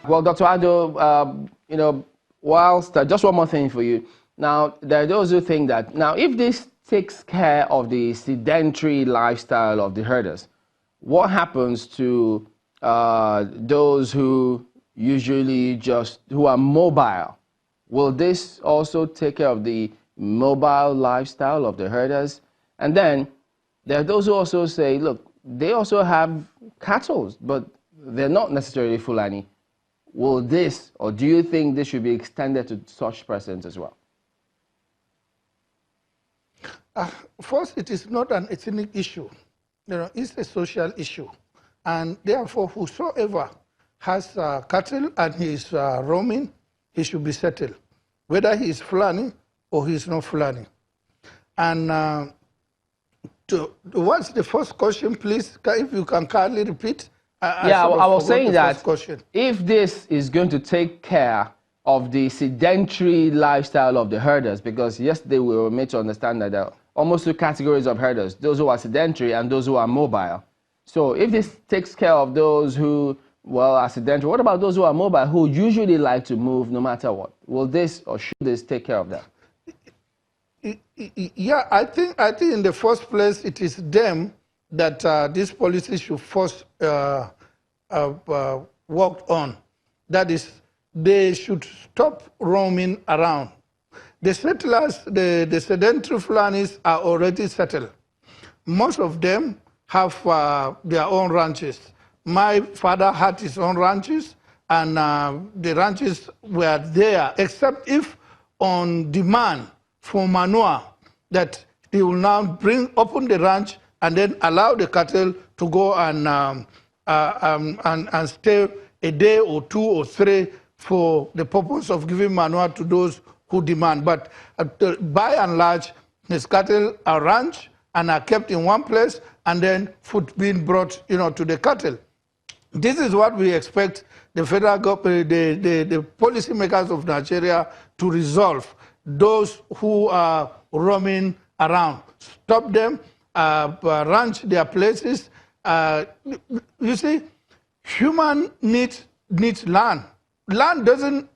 Well, Dr. Ado, whilst just one more thing for you. Now, there are those who think that now, if this takes care of the sedentary lifestyle of the herders, what happens to those who usually who are mobile? Will this also take care of the mobile lifestyle of the herders? And then there are those who also say, look, they also have cattle, but they're not necessarily Fulani. Will this, or do you think this should be extended to such persons as well? First, it is not an ethnic issue. It's a social issue. And therefore, whosoever has cattle and he is roaming, he should be settled, whether he is Fulani or he is not Fulani. And what's the first question, please? If you can kindly repeat. I was saying that if this is going to take care of the sedentary lifestyle of the herders, because yesterday we were made to understand that there are almost two categories of herders, those who are sedentary and those who are mobile. So if this takes care of those who, are sedentary, what about those who are mobile, who usually like to move no matter what? Will this or should this take care of that? Yeah, I think in the first place it is them that this policy should first work on. That is, they should stop roaming around. The settlers, the sedentary Fulanis are already settled. Most of them have their own ranches. My father had his own ranches, and the ranches were there, except if on demand for manure, that he will now open the ranch and then allow the cattle to go and stay a day or two or three for the purpose of giving manure to those who demand. But by and large, his cattle are ranched and are kept in one place, and then food being brought, to the cattle. This is what we expect the federal government, the policymakers of Nigeria to resolve. Those who are roaming around, stop them, ranch their places. You see, human needs land. Land doesn't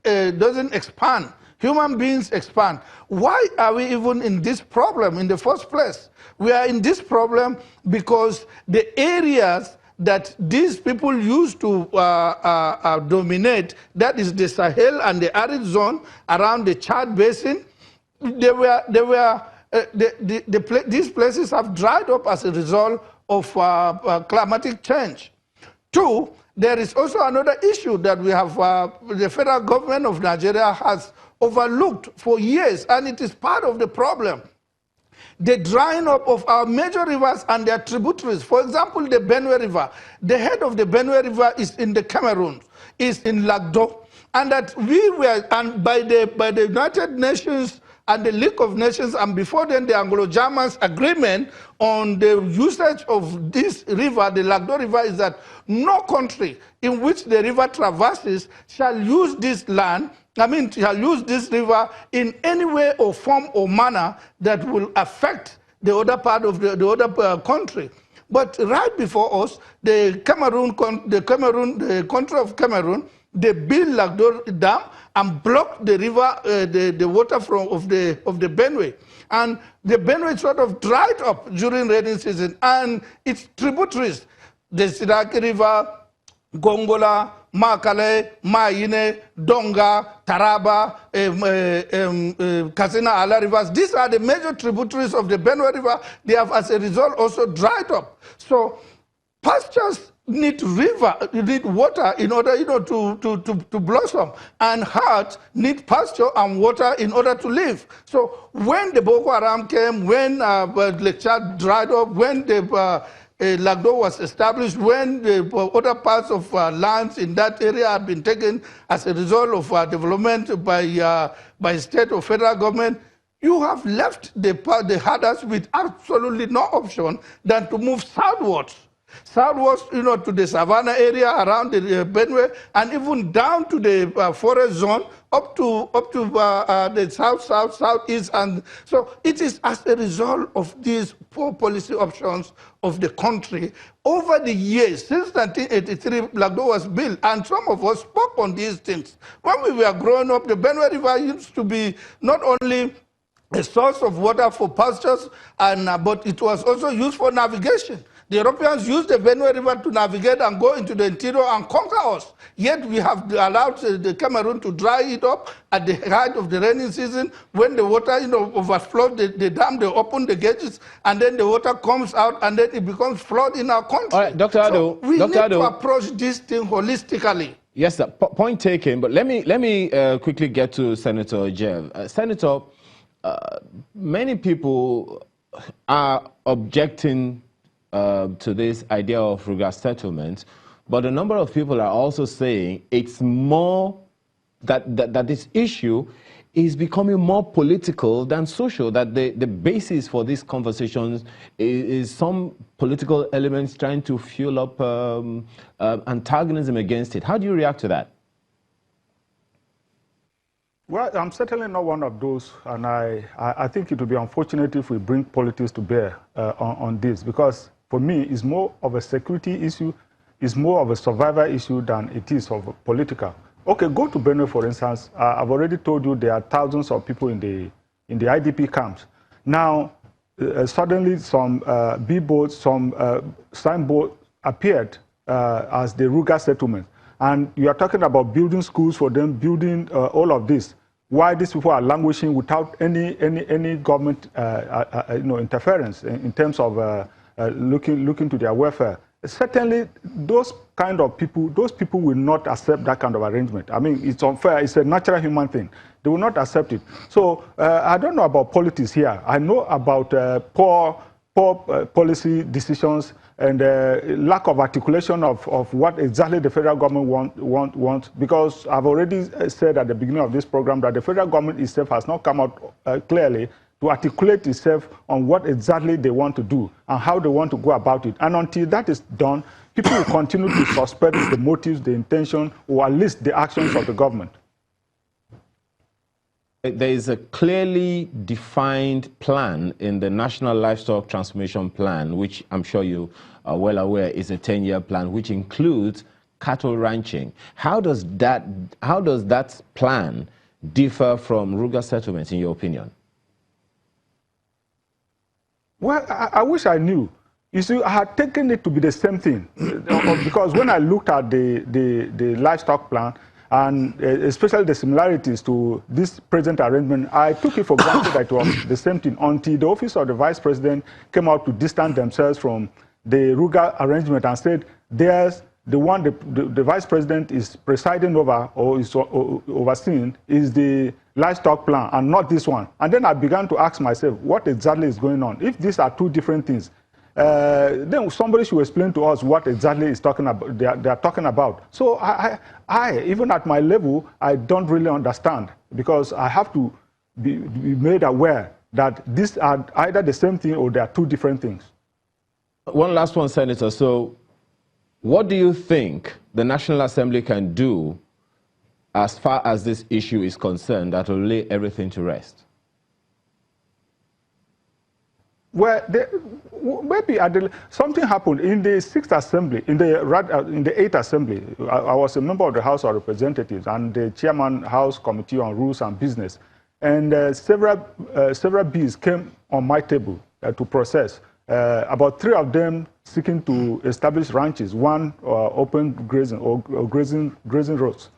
expand. Human beings expand. Why are we even in this problem in the first place? We are in this problem because the areas that these people used to dominate, that is the Sahel and the arid zone around the Chad Basin, these places have dried up as a result of climatic change. Two, there is also another issue that we have, the federal government of Nigeria has overlooked for years, and it is part of the problem. The drying up of our major rivers and their tributaries. For example, the Benue River. The head of the Benue River is in the Cameroon, is in Lagdo, and that we were, and by the United Nations and the League of Nations, and before then the Anglo-Germans agreement on the usage of this river, the Lagdo River, is that no country in which the river traverses shall use this land, shall use this river in any way or form or manner that will affect the other part of the other country. But right before us, the country of Cameroon, they built Lagdo Dam and blocked the river, the water of the Benue. And the Benue sort of dried up during rainy season, and its tributaries, the Siraki River, Gongola, Makale, Maine, Donga, Taraba, Kasina Ala rivers. These are the major tributaries of the Benue River. They have, as a result, also dried up. So pastures need water in order to blossom, and herds need pasture and water in order to live. So when the Boko Haram came, when Lake Chad dried up, when the Lagdo was established, when the other parts of lands in that area had been taken as a result of development by state or federal government, you have left the herders with absolutely no option than to move southwards. southwards, to the savannah area around the Benue, and even down to the forest zone, up to the southeast, and so it is as a result of these poor policy options of the country over the years since 1983. Lagdo was built, and some of us spoke on these things when we were growing up. The Benue River used to be not only a source of water for pastures, but it was also used for navigation. The Europeans used the Benue River to navigate and go into the interior and conquer us. Yet we have allowed the Cameroon to dry it up at the height of the rainy season. When the water overflows the dam, they open the gates, and then the water comes out, and then it becomes flood in our country. All right, Dr. Ado, we need to approach this thing holistically. Yes, sir. Point taken. But let me quickly get to Senator Jeff. Senator, many people are objecting to this idea of Ruga settlement, but a number of people are also saying it's more that this issue is becoming more political than social, that the basis for these conversations is some political elements trying to fuel up antagonism against it. How do you react to that? Well, I'm certainly not one of those, and I think it would be unfortunate if we bring politics to bear on this, because for me, it's more of a security issue, it's more of a survival issue than it is of a political. Okay, go to Benue, for instance. I've already told you there are thousands of people in the IDP camps. Now, suddenly some billboards, some signboards appeared as the Ruga settlement. And you are talking about building schools for them, building all of this. Why these people are languishing without any government interference in terms of looking to their welfare. Certainly, those kind of people, those people will not accept that kind of arrangement. I mean, it's unfair. It's a natural human thing. They will not accept it. So I don't know about politics here. I know about poor policy decisions and lack of articulation of what exactly the federal government wants. Because I've already said at the beginning of this program that the federal government itself has not come out clearly to articulate itself on what exactly they want to do and how they want to go about it. And until that is done, people will continue to suspect the motives, the intention, or at least the actions of the government. There is a clearly defined plan in the National Livestock Transformation Plan, which I'm sure you are well aware is a 10-year plan, which includes cattle ranching. How does that plan differ from Ruga settlements, in your opinion? Well, I wish I knew. You see, I had taken it to be the same thing because when I looked at the livestock plan, and especially the similarities to this present arrangement, I took it for granted that it was the same thing until the office of the vice president came out to distance themselves from the Ruga arrangement and said, there's the one the vice president is presiding over or is overseeing is the livestock plan and not this one. And then I began to ask myself, what exactly is going on? If these are two different things, then somebody should explain to us what exactly is talking about. They are talking about. So I, even at my level, I don't really understand because I have to be made aware that these are either the same thing or they are two different things. One last one, Senator. So what do you think the National Assembly can do as far as this issue is concerned that will lay everything to rest? Well, maybe something happened in the 6th Assembly, in the 8th Assembly. I was a member of the House of Representatives and the chairman House Committee on Rules and Business. And several bills came on my table to process. About 3 of them seeking to establish ranches, one open grazing or grazing roads.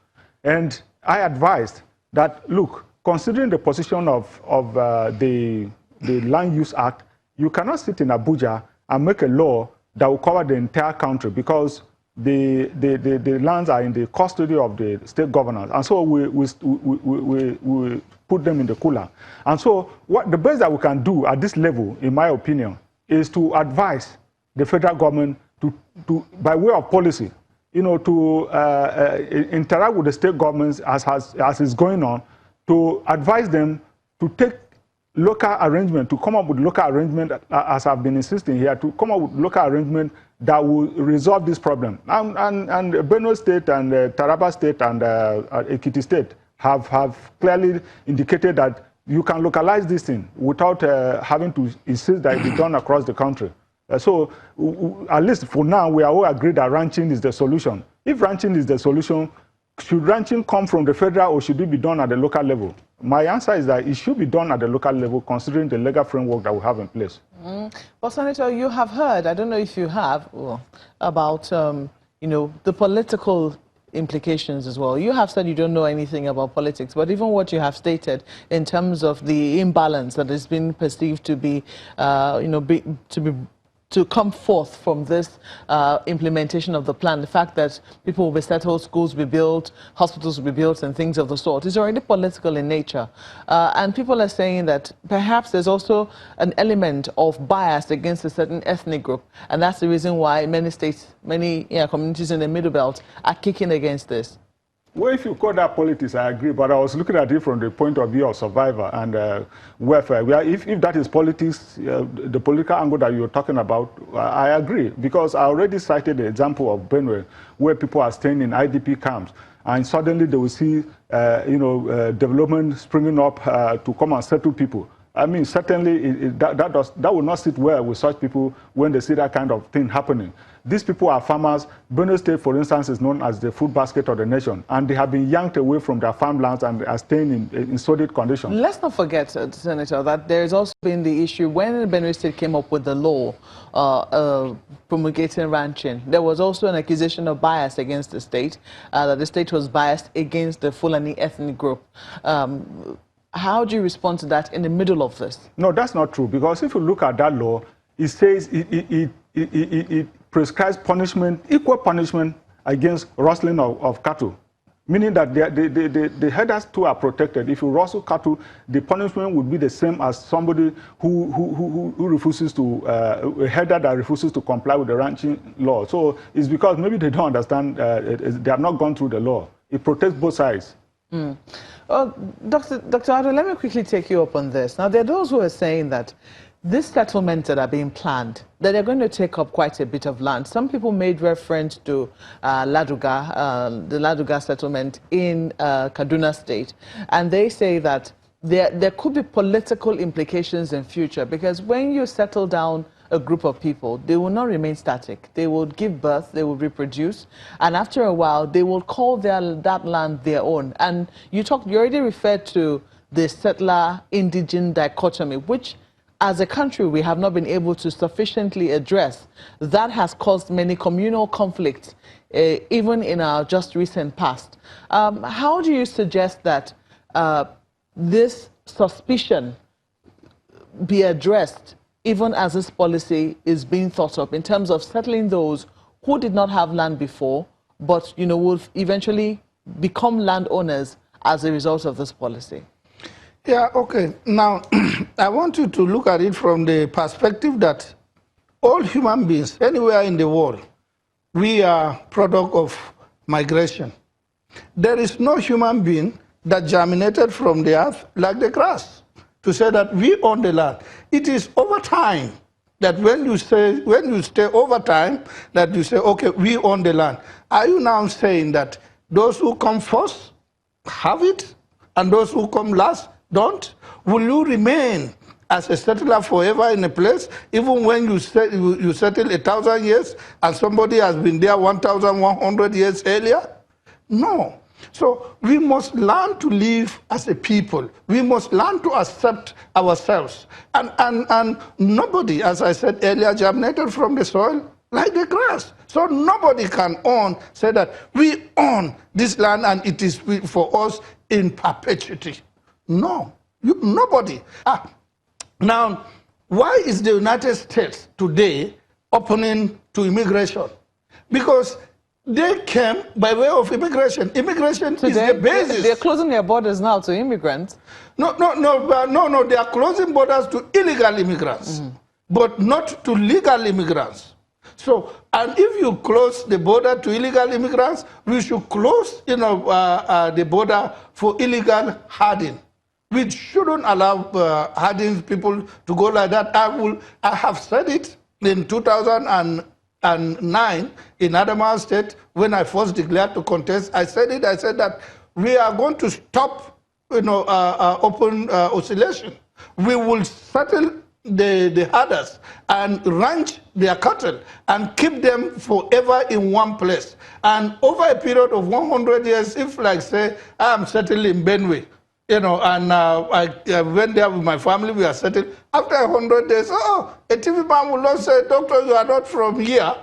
And I advised that, look, considering the position of the Land Use Act, you cannot sit in Abuja and make a law that will cover the entire country because the lands are in the custody of the state governors. And so we put them in the cooler. And so the best that we can do at this level, in my opinion, is to advise the federal government to by way of policy, to interact with the state governments as is going on, to advise them to take local arrangement, to come up with local arrangement, as I've been insisting here, to come up with local arrangement that will resolve this problem. And Benue State and Taraba State and Ekiti State have clearly indicated that you can localize this thing without having to insist that it be done across the country. So at least for now, we are all agreed that ranching is the solution. If ranching is the solution, should ranching come from the federal or should it be done at the local level? My answer is that it should be done at the local level, considering the legal framework that we have in place. Well, Senator, you have heard, I don't know if you have, about, you know, the political implications as well. You have said you don't know anything about politics, but even what you have stated in terms of the imbalance that has been perceived to be, you know, to come forth from this implementation of the plan, the fact that people will be settled, schools will be built, hospitals will be built, and things of the sort, is already political in nature. And people are saying that perhaps there's also an element of bias against a certain ethnic group, and that's the reason why many states, many communities in the Middle Belt are kicking against this. Well, if you call that politics, I agree, but I was looking at it from the point of view of survivor and welfare. If that is politics, the political angle that you're talking about, I agree, because I already cited the example of Benue, where people are staying in IDP camps, and suddenly they will see, development springing up to come and settle people. I mean, certainly that will not sit well with such people when they see that kind of thing happening. These people are farmers. Benue State, for instance, is known as the food basket of the nation, and they have been yanked away from their farmlands and are staying in sordid conditions. Let's not forget, Senator, that there's also been the issue when Benue State came up with the law promulgating ranching. There was also an accusation of bias against the state, that the state was biased against the Fulani ethnic group. How do you respond to that in the middle of this? No, that's not true, because if you look at that law, it says it prescribes punishment, equal punishment against rustling of cattle, meaning that the herders too are protected. If you rustle cattle, the punishment would be the same as somebody who refuses to, a herder that refuses to comply with the ranching law. So it's because maybe they don't understand, they have not gone through the law. It protects both sides. Well, Dr. Ado, let me quickly take you up on this. Now, there are those who are saying that these settlements that are being planned, that they're going to take up quite a bit of land. Some people made reference to Ladoga, the Ladoga settlement in Kaduna State, and they say that there could be political implications in future, because when you settle down a group of people, they will not remain static. They will give birth, they will reproduce, and after a while, they will call that land their own. And you already referred to the settler-indigene dichotomy, which as a country, we have not been able to sufficiently address. That has caused many communal conflicts, even in our just recent past. How do you suggest that this suspicion be addressed, even as this policy is being thought of, in terms of settling those who did not have land before, but will eventually become landowners as a result of this policy? Yeah, okay. Now, I want you to look at it from the perspective that all human beings, anywhere in the world, we are product of migration. There is no human being that germinated from the earth like the grass to say that we own the land. It is over time that when you stay over time, that you say, okay, we own the land. Are you now saying that those who come first have it and those who come last don't? Will you remain as a settler forever in a place, even when you settle 1,000 years and somebody has been there 1,100 years earlier? No. So we must learn to live as a people. We must learn to accept ourselves. And nobody, as I said earlier, germinated from the soil like the grass. So nobody can say that we own this land and it is for us in perpetuity. No, nobody. Now, why is the United States today opening to immigration? Because they came by way of immigration. Immigration is the basis. They're closing their borders now to immigrants. No, they are closing borders to illegal immigrants, but not to legal immigrants. So, and if you close the border to illegal immigrants, we should close the border for illegal herding. We shouldn't allow hardened people to go like that. I have said it in 2009 in Adamawa State when I first declared to contest. I said that we are going to stop, open oscillation. We will settle the herders and ranch their cattle and keep them forever in one place. And over a period of 100 years, if, like, say, I am settled in Benue, and I went there with my family, we are settled. After 100 days, a TV man will not say, "Doctor, you are not from here."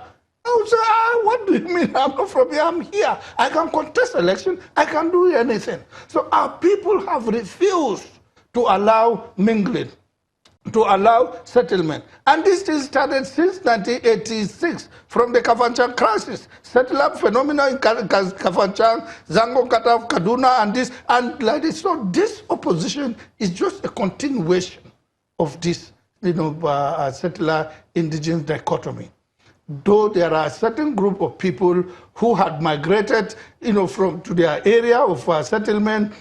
I would say, what do you mean? I'm not from here, I'm here. I can contest election, I can do anything. So our people have refused to allow mingling, to allow settlement. And this thing started since 1986 from the Kafanchan crisis. Settler phenomena in Kafanchan, Zango Kata, Kaduna, and this, and like this. So this opposition is just a continuation of this, settler indigenous dichotomy. Though there are a certain group of people who had migrated, to their area of settlement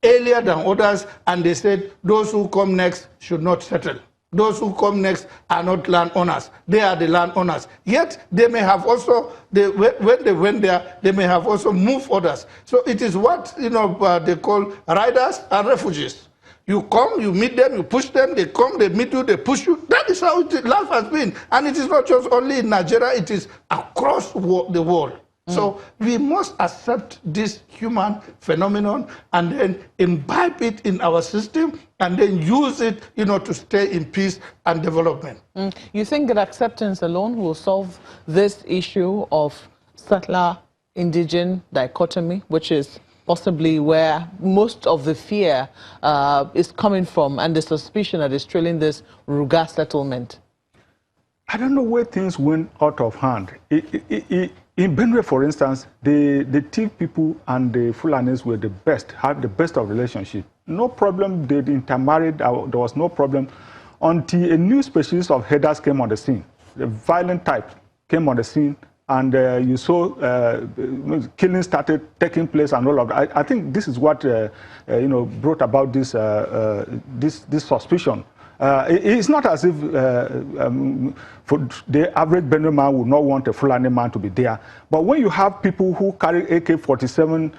earlier than others, and they said those who come next should not settle. Those who come next are not landowners. They are the landowners. Yet they may have also, when they went there, they may have also moved others. So it is what they call riders and refugees. You come, you meet them, you push them, they come, they meet you, they push you. That is how life has been. And it is not just only in Nigeria, it is across the world. So we must accept this human phenomenon and then imbibe it in our system and then use it, to stay in peace and development. You think that acceptance alone will solve this issue of settler-indigenous dichotomy, which is possibly where most of the fear is coming from and the suspicion that is trailing this Ruga settlement? I don't know where things went out of hand. In Benue, for instance, the Tiv people and the Fulanis were the best, had the best of relationship. No problem, they intermarried, there was no problem until a new species of herders came on the scene. The violent type came on the scene, and you saw killing started taking place and all of that. I think this is what brought about this this suspicion. It's not as if for the average Benue man would not want a Fulani man to be there. But when you have people who carry AK-47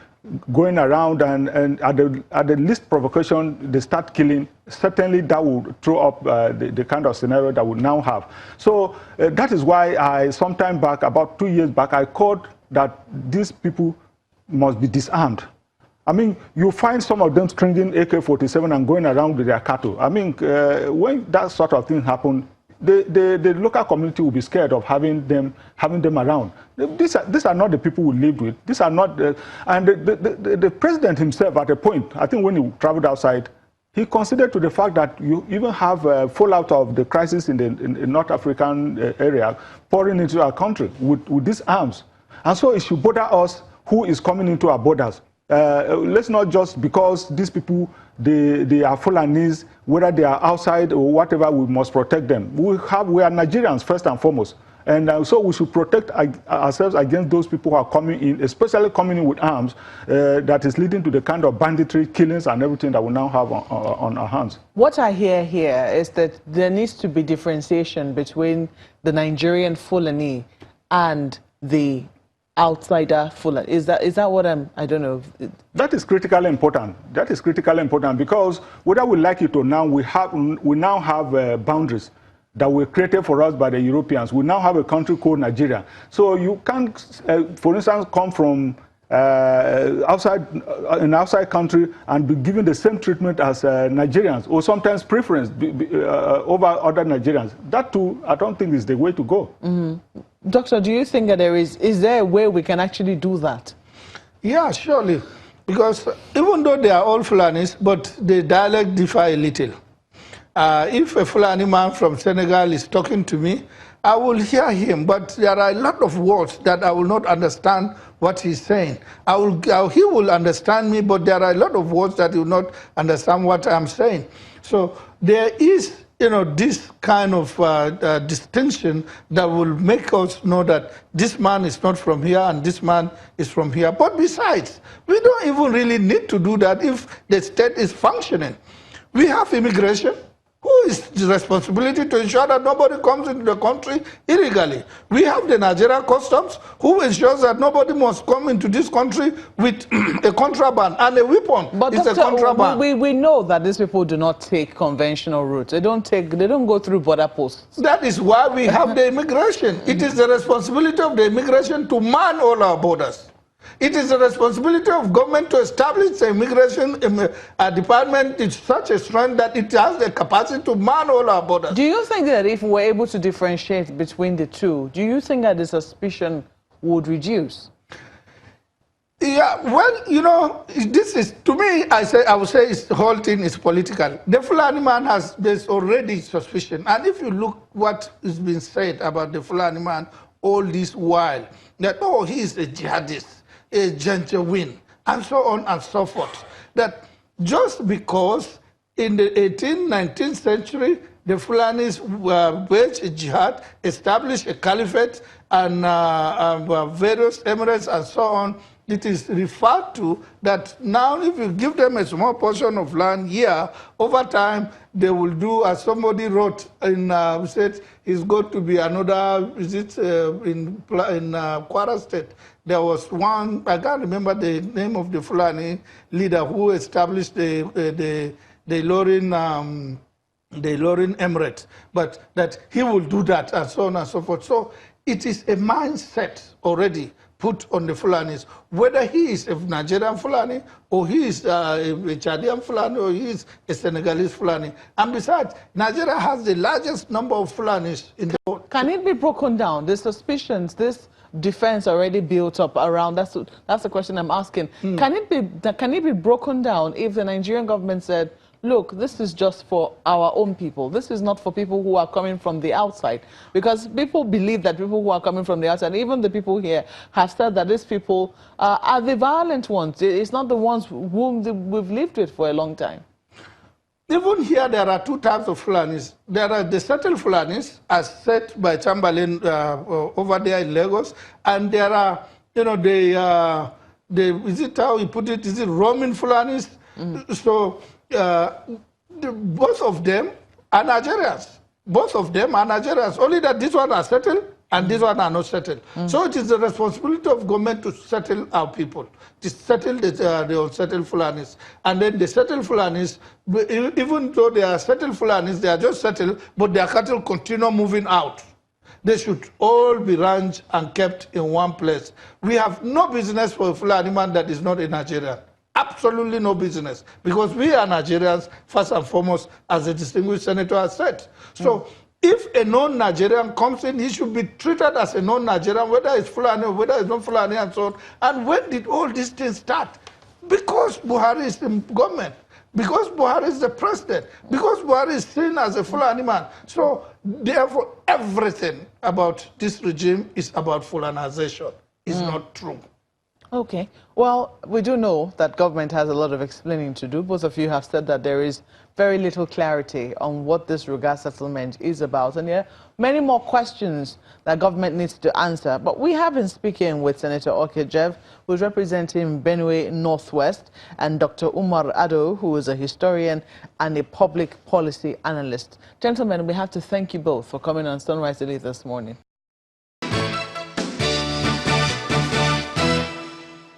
going around and at the least provocation, they start killing, certainly that will throw up the kind of scenario that we now have. So that is why some time back, about 2 years back, I called that these people must be disarmed. I mean, you find some of them stringing AK-47 and going around with their cattle. I mean, when that sort of thing happens, the local community will be scared of having them around. These are not the people we lived with. These are not and the president himself at a point, I think when he traveled outside, he considered to the fact that you even have fallout of the crisis in the North African area pouring into our country with these arms. And so it should bother us who is coming into our borders. Let's not just because these people, they are Fulanis, whether they are outside or whatever, we must protect them. We are Nigerians first and foremost. And so we should protect ourselves against those people who are coming in, especially coming in with arms, that is leading to the kind of banditry, killings, and everything that we now have on our hands. What I hear here is that there needs to be differentiation between the Nigerian Fulani and the outsider Fulani. Is that what I don't know. That is critically important. That is critically important because whether we like it or not, we now have boundaries that were created for us by the Europeans. We now have a country called Nigeria. So you can't, for instance, come from an outside country and be given the same treatment as Nigerians, or sometimes preference over other Nigerians. That too, I don't think is the way to go. Mm-hmm. Doctor, do you think that is there a way we can actually do that? Yeah, surely. Because even though they are all Fulanis, but the dialect differ a little. If a Fulani man from Senegal is talking to me, I will hear him, but there are a lot of words that I will not understand what he's saying. He will understand me, but there are a lot of words that he will not understand what I'm saying. So there is this kind of distinction that will make us know that this man is not from here and this man is from here. But besides, we don't even really need to do that if the state is functioning. We have immigration. Who is the responsibility to ensure that nobody comes into the country illegally? We have the Nigerian customs, who ensures that nobody must come into this country with a contraband and a weapon. But it's Doctor, a contraband. We know that these people do not take conventional routes. They don't go through border posts. That is why we have the immigration. It is the responsibility of the immigration to man all our borders. It is the responsibility of government to establish the immigration department in such a strength that it has the capacity to man all our borders. Do you think that if we're able to differentiate between the two, do you think that the suspicion would reduce? Yeah, well, this is, to me, I would say the whole thing is political. The Fulani man there's already suspicion. And if you look what is being said about the Fulani man all this while, that, oh, he is a jihadist, a genuine, and so on and so forth. That just because in the 18th, 19th century, the Fulanis waged a jihad, established a caliphate, and various emirates and so on, it is referred to that now if you give them a small portion of land here, over time they will do, as somebody wrote in, said it's going to be another, in Kwara State. There was one, I can't remember the name of the Fulani leader who established the Ilorin Emirate, but that he will do that and so on and so forth. So it is a mindset already put on the Fulanis, whether he is a Nigerian Fulani or he is a Chadian Fulani or he is a Senegalese Fulani. And besides, Nigeria has the largest number of Fulanis in the world. Can it be broken down? The suspicions, this defense already built up around, that's the question I'm asking. Can it be broken down if the Nigerian government said, look, this is just for our own people. This is not for people who are coming from the outside. Because people believe that people who are coming from the outside, even the people here, have said that these people are the violent ones. It's not the ones whom we've lived with for a long time. Even here, there are two types of Fulanis. There are the settled Fulanis, as said by Chamberlain over there in Lagos, and there are, is it how you put it, is it roaming Fulanis? So, both of them are Nigerians. Both of them are Nigerians. Only that this one are settled and this one are not settled. So it is the responsibility of government to settle our people, to settle the unsettled Fulanis. And then the settled Fulanis, even though they are settled Fulanis, they are just settled, but their cattle continue moving out. They should all be ranched and kept in one place. We have no business for a Fulani man that is not a Nigerian. Absolutely no business, because we are Nigerians, first and foremost, as the distinguished senator has said. So if a non-Nigerian comes in, he should be treated as a non-Nigerian, whether it's Fulani or whether it's not Fulani and so on. And when did all these things start? Because Buhari is the government, because Buhari is the president, because Buhari is seen as a Fulani man. So therefore, everything about this regime is about Fulanization. It's not true. Okay. Well, we do know that government has a lot of explaining to do. Both of you have said that there is very little clarity on what this Ruga settlement is about. And there are many more questions that government needs to answer. But we have been speaking with Senator Okejev, who is representing Benue Northwest, and Dr. Umar Ado, who is a historian and a public policy analyst. Gentlemen, we have to thank you both for coming on Sunrise Daily this morning.